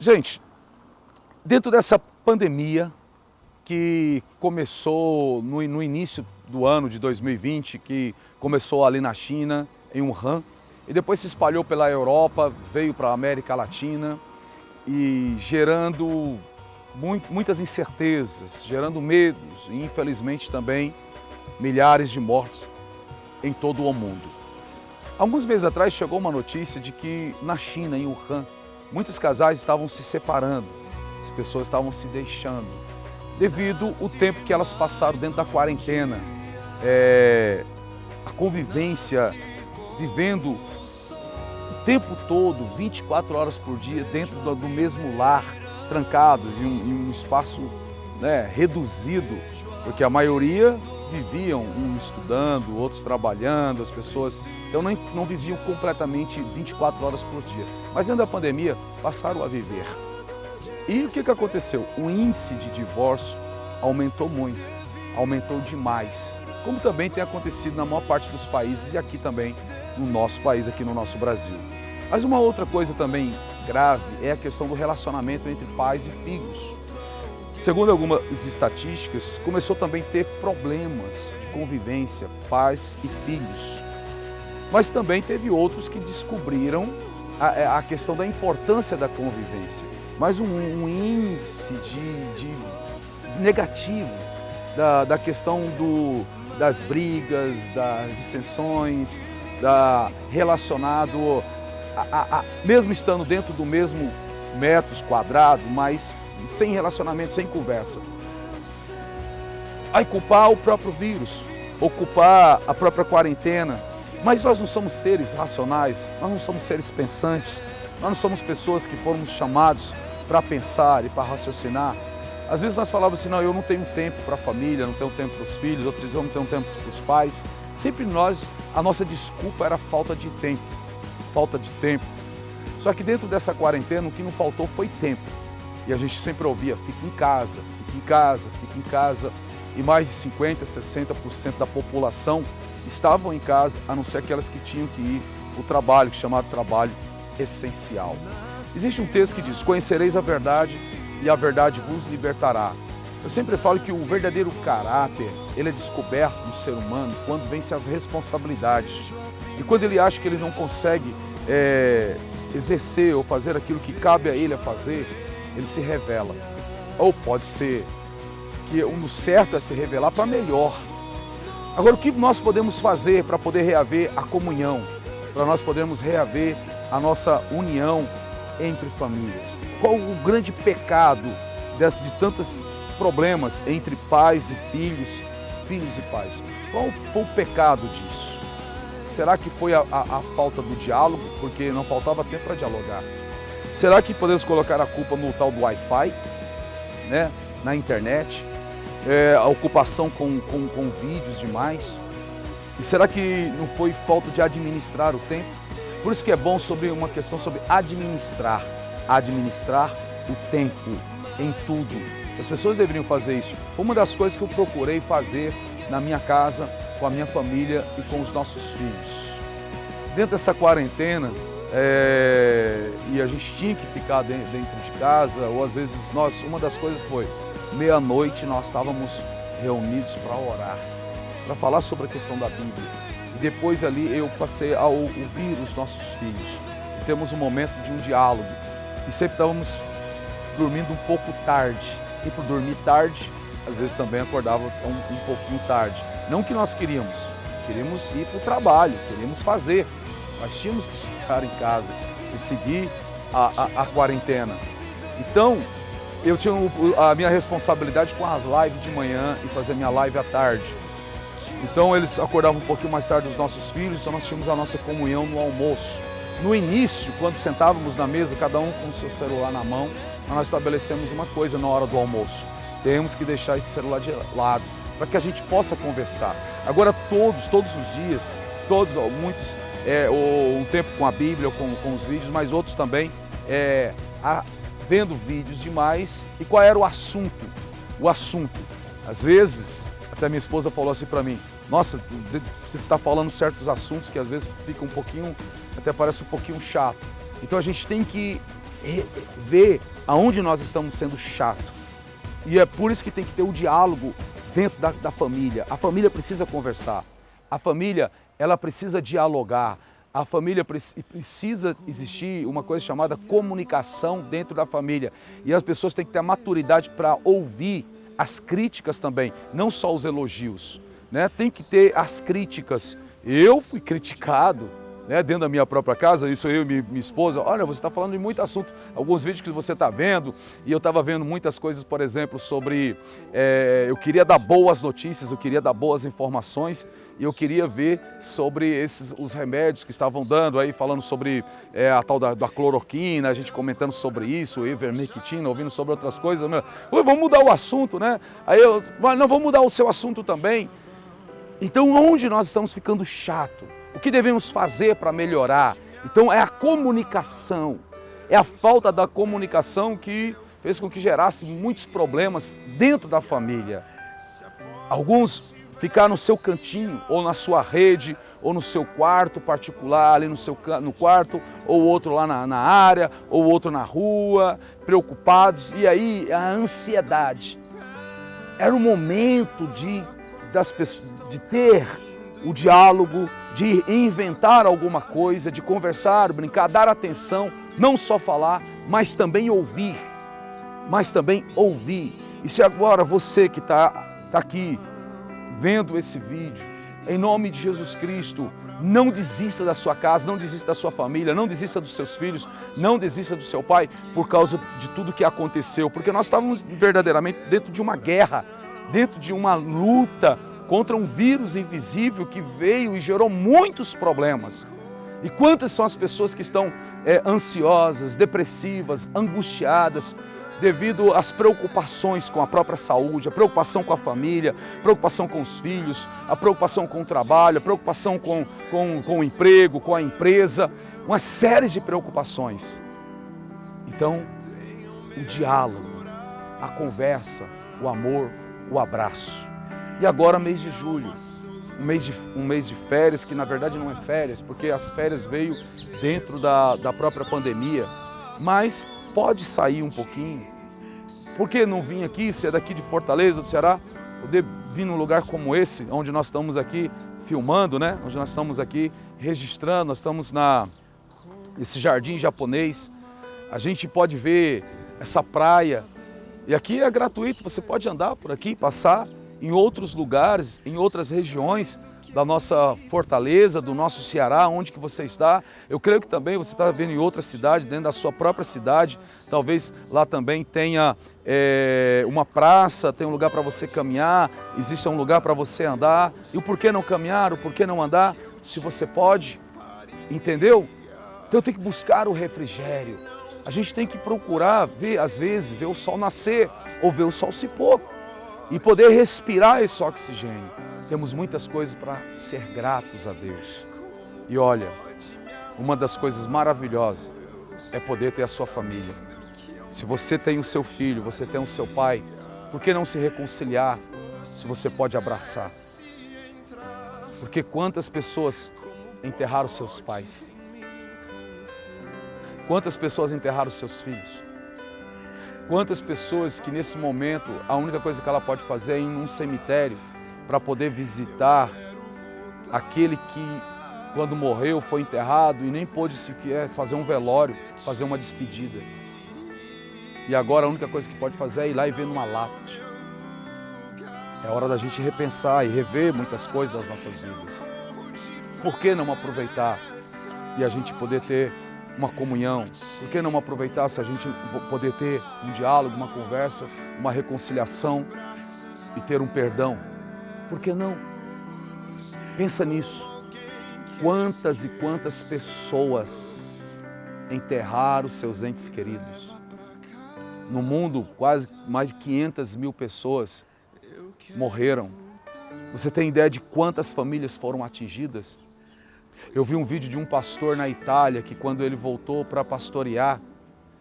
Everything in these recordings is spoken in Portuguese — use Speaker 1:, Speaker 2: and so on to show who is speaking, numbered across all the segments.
Speaker 1: Gente, dentro dessa pandemia que começou no início do ano de 2020, que começou ali na China, em Wuhan, e depois se espalhou pela Europa, veio para a América Latina e gerando muitas incertezas, gerando medos e infelizmente também milhares de mortos em todo o mundo. Alguns meses atrás chegou uma notícia de que na China, em Wuhan, muitos casais estavam se separando, as pessoas estavam se deixando, devido ao tempo que elas passaram dentro da quarentena, a convivência, vivendo o tempo todo, 24 horas por dia, dentro do mesmo lar, trancados em um espaço reduzido, porque a maioria viviam, um estudando, outros trabalhando, as pessoas então não viviam completamente 24 horas por dia. Mas dentro da pandemia, passaram a viver. E o que aconteceu? O índice de divórcio aumentou muito, aumentou demais, como também tem acontecido na maior parte dos países e aqui também no nosso país, aqui no nosso Brasil. Mas uma outra coisa também grave é a questão do relacionamento entre pais e filhos. Segundo algumas estatísticas, começou também a ter problemas de convivência, pais e filhos. Mas também teve outros que descobriram a questão da importância da convivência. Mas um índice de negativo da questão das brigas, das dissensões, relacionado mesmo estando dentro do mesmo metros quadrados, mas sem relacionamento, sem conversa. Aí culpar o próprio vírus, ou culpar a própria quarentena. Mas nós não somos seres racionais, nós não somos seres pensantes, nós não somos pessoas que fomos chamados para pensar e para raciocinar. Às vezes nós falávamos assim, não, eu não tenho tempo para a família, não tenho tempo para os filhos, outros diziam, eu não tenho tempo para os pais. Sempre a nossa desculpa era falta de tempo, falta de tempo. Só que dentro dessa quarentena, o que não faltou foi tempo. E a gente sempre ouvia, fica em casa, fica em casa, fica em casa. E mais de 50%, 60% da população estavam em casa, a não ser aquelas que tinham que ir para o trabalho, que é chamado trabalho essencial. Existe um texto que diz, conhecereis a verdade e a verdade vos libertará. Eu sempre falo que o verdadeiro caráter, ele é descoberto no ser humano quando vence as responsabilidades. E quando ele acha que ele não consegue exercer ou fazer aquilo que cabe a ele a fazer, ele se revela. Ou pode ser que o certo é se revelar para melhor. Agora, o que nós podemos fazer para poder reaver a comunhão, para nós podermos reaver a nossa união entre famílias? Qual o grande pecado de tantos problemas entre pais e filhos, filhos e pais? Qual foi o pecado disso? Será que foi a falta do diálogo, porque não faltava tempo para dialogar? Será que podemos colocar a culpa no tal do Wi-Fi, na internet? A ocupação com vídeos demais? E será que não foi falta de administrar o tempo? Por isso que é bom sobre uma questão sobre administrar o tempo em tudo. As pessoas deveriam fazer isso. Foi uma das coisas que eu procurei fazer na minha casa, com a minha família e com os nossos filhos. Dentro dessa quarentena, e a gente tinha que ficar dentro de casa, ou às vezes uma das coisas foi, meia-noite nós estávamos reunidos para orar, para falar sobre a questão da Bíblia. E depois ali eu passei a ouvir os nossos filhos. E temos um momento de um diálogo. E sempre estávamos dormindo um pouco tarde. E por dormir tarde, às vezes também acordava um pouquinho tarde. Não que nós queríamos ir para o trabalho, queríamos fazer. Mas tínhamos que ficar em casa e seguir a quarentena. Então, eu tinha a minha responsabilidade com as lives de manhã e fazer minha live à tarde. Então eles acordavam um pouquinho mais tarde os nossos filhos, então nós tínhamos a nossa comunhão no almoço. No início, quando sentávamos na mesa, cada um com o seu celular na mão, nós estabelecemos uma coisa na hora do almoço. Temos que deixar esse celular de lado, para que a gente possa conversar. Agora todos os dias, muitos, um tempo com a Bíblia, com os vídeos, mas outros também, vendo vídeos demais. E qual era o assunto? O assunto. Às vezes, até minha esposa falou assim para mim, nossa, você está falando certos assuntos que às vezes fica um pouquinho, até parece um pouquinho chato. Então a gente tem que ver aonde nós estamos sendo chato. E é por isso que tem que ter o diálogo dentro da família. A família precisa conversar. A família, ela precisa dialogar. A família precisa existir uma coisa chamada comunicação dentro da família. E as pessoas têm que ter a maturidade para ouvir as críticas também, não só os elogios, né? Tem que ter as críticas. Eu fui criticado, né, dentro da minha própria casa, isso eu e minha esposa, olha, você está falando de muito assunto, alguns vídeos que você está vendo, e eu estava vendo muitas coisas, por exemplo, sobre, eu queria dar boas notícias, eu queria dar boas informações, e eu queria ver sobre os remédios que estavam dando, aí falando sobre a tal da cloroquina, a gente comentando sobre isso, ivermectina, ouvindo sobre outras coisas, vamos mudar o assunto, né? Aí não, vamos mudar o seu assunto também. Então, onde nós estamos ficando chato? O que devemos fazer para melhorar? Então, é a comunicação. É a falta da comunicação que fez com que gerasse muitos problemas dentro da família. Alguns ficaram no seu cantinho, ou na sua rede, ou no seu quarto particular, ali no quarto, ou outro lá na área, ou outro na rua, preocupados. E aí, a ansiedade. Era o momento de ter o diálogo, de inventar alguma coisa, de conversar, brincar, dar atenção, não só falar, mas também ouvir. E se agora você que está aqui vendo esse vídeo, em nome de Jesus Cristo, não desista da sua casa, não desista da sua família, não desista dos seus filhos, não desista do seu pai por causa de tudo que aconteceu, porque nós estávamos verdadeiramente dentro de uma guerra, dentro de uma luta contra um vírus invisível que veio e gerou muitos problemas. E quantas são as pessoas que estão ansiosas, depressivas, angustiadas, devido às preocupações com a própria saúde, a preocupação com a família, a preocupação com os filhos, a preocupação com o trabalho, a preocupação com o emprego, com a empresa, uma série de preocupações. Então, o diálogo, a conversa, o amor, o abraço. E agora, mês de julho, um mês de férias, que na verdade não é férias, porque as férias veio dentro da própria pandemia, mas pode sair um pouquinho. Por que não vir aqui, se é daqui de Fortaleza, do Ceará, poder vir num lugar como esse, onde nós estamos aqui filmando, né? Onde nós estamos aqui registrando, nós estamos nesse jardim japonês, a gente pode ver essa praia, e aqui é gratuito, você pode andar por aqui, passar em outros lugares, em outras regiões da nossa Fortaleza, do nosso Ceará, onde que você está. Eu creio que também você está vendo em outra cidade, dentro da sua própria cidade. Talvez lá também tenha uma praça, tem um lugar para você caminhar, existe um lugar para você andar. E o porquê não caminhar, o porquê não andar, se você pode, entendeu? Então tem que buscar o refrigério. A gente tem que procurar ver, às vezes, ver o sol nascer ou ver o sol se pôr. E poder respirar esse oxigênio. Temos muitas coisas para ser gratos a Deus. E olha, uma das coisas maravilhosas é poder ter a sua família. Se você tem o seu filho, você tem o seu pai, por que não se reconciliar se você pode abraçar? Porque quantas pessoas enterraram seus pais? Quantas pessoas enterraram seus filhos? Quantas pessoas que nesse momento a única coisa que ela pode fazer é ir num cemitério para poder visitar aquele que quando morreu foi enterrado e nem pôde sequer fazer um velório, fazer uma despedida. E agora a única coisa que pode fazer é ir lá e ver numa lápide. É hora da gente repensar e rever muitas coisas das nossas vidas. Por que não aproveitar e a gente poder ter uma comunhão? Por que não aproveitar se a gente poder ter um diálogo, uma conversa, uma reconciliação e ter um perdão? Por que não? Pensa nisso. Quantas e quantas pessoas enterraram seus entes queridos? No mundo, quase mais de 500 mil pessoas morreram. Você tem ideia de quantas famílias foram atingidas? Eu vi um vídeo de um pastor na Itália que quando ele voltou para pastorear,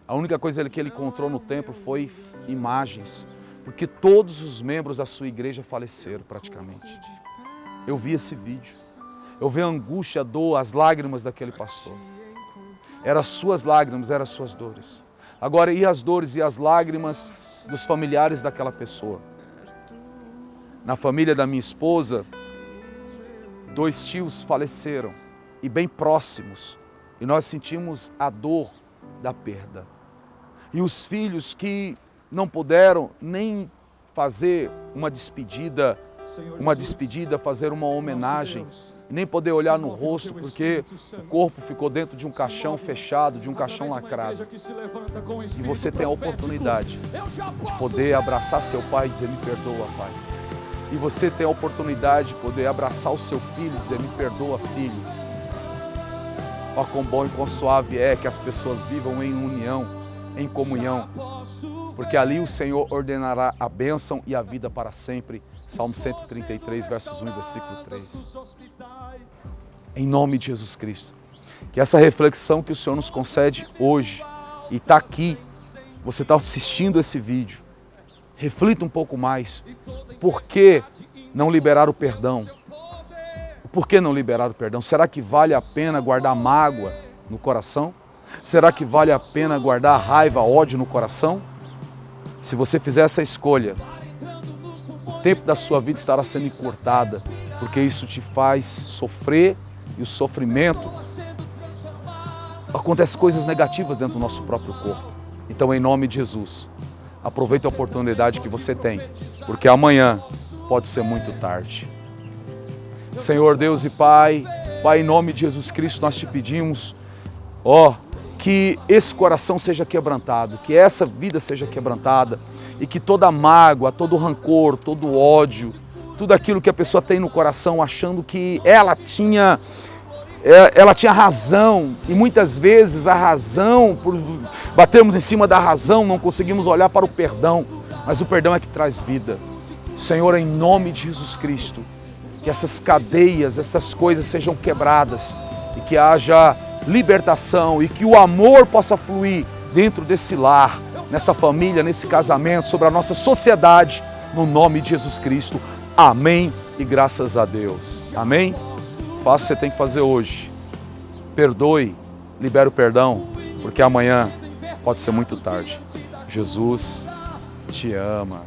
Speaker 1: a única coisa que ele encontrou no templo foi imagens, porque todos os membros da sua igreja faleceram praticamente. Eu vi esse vídeo, eu vi a angústia, a dor, as lágrimas daquele pastor. Eram as suas lágrimas, eram as suas dores. Agora, e as dores e as lágrimas dos familiares daquela pessoa? Na família da minha esposa, 2 tios faleceram, e bem próximos, e nós sentimos a dor da perda. E os filhos que não puderam nem fazer uma despedida, fazer uma homenagem, nem poder olhar no rosto, porque o corpo ficou dentro de um caixão fechado, de um caixão lacrado. E você tem a oportunidade de poder abraçar seu pai e dizer: me perdoa, pai. E você tem a oportunidade de poder abraçar o seu filho e dizer: me perdoa, filho. Ó, quão bom e quão suave é que as pessoas vivam em união, em comunhão, porque ali o Senhor ordenará a bênção e a vida para sempre. Salmo 133, versos 1 e versículo 3. Em nome de Jesus Cristo, que essa reflexão que o Senhor nos concede hoje, e está aqui, você está assistindo esse vídeo, reflita um pouco mais. Por que não liberar o perdão? Por que não liberar o perdão? Será que vale a pena guardar mágoa no coração? Será que vale a pena guardar raiva, ódio no coração? Se você fizer essa escolha, o tempo da sua vida estará sendo encurtada, porque isso te faz sofrer, e o sofrimento, acontece coisas negativas dentro do nosso próprio corpo. Então, em nome de Jesus, aproveite a oportunidade que você tem, porque amanhã pode ser muito tarde. Senhor Deus e Pai, em nome de Jesus Cristo, nós te pedimos, que esse coração seja quebrantado, que essa vida seja quebrantada, e que toda mágoa, todo rancor, todo ódio, tudo aquilo que a pessoa tem no coração achando que ela tinha razão, e muitas vezes a razão, por batermos em cima da razão, não conseguimos olhar para o perdão, mas o perdão é que traz vida. Senhor, em nome de Jesus Cristo, que essas cadeias, essas coisas sejam quebradas, e que haja libertação, e que o amor possa fluir dentro desse lar, nessa família, nesse casamento, sobre a nossa sociedade, no nome de Jesus Cristo. Amém e graças a Deus. Amém? Faça o que você tem que fazer hoje. Perdoe, libere o perdão, porque amanhã pode ser muito tarde. Jesus te ama.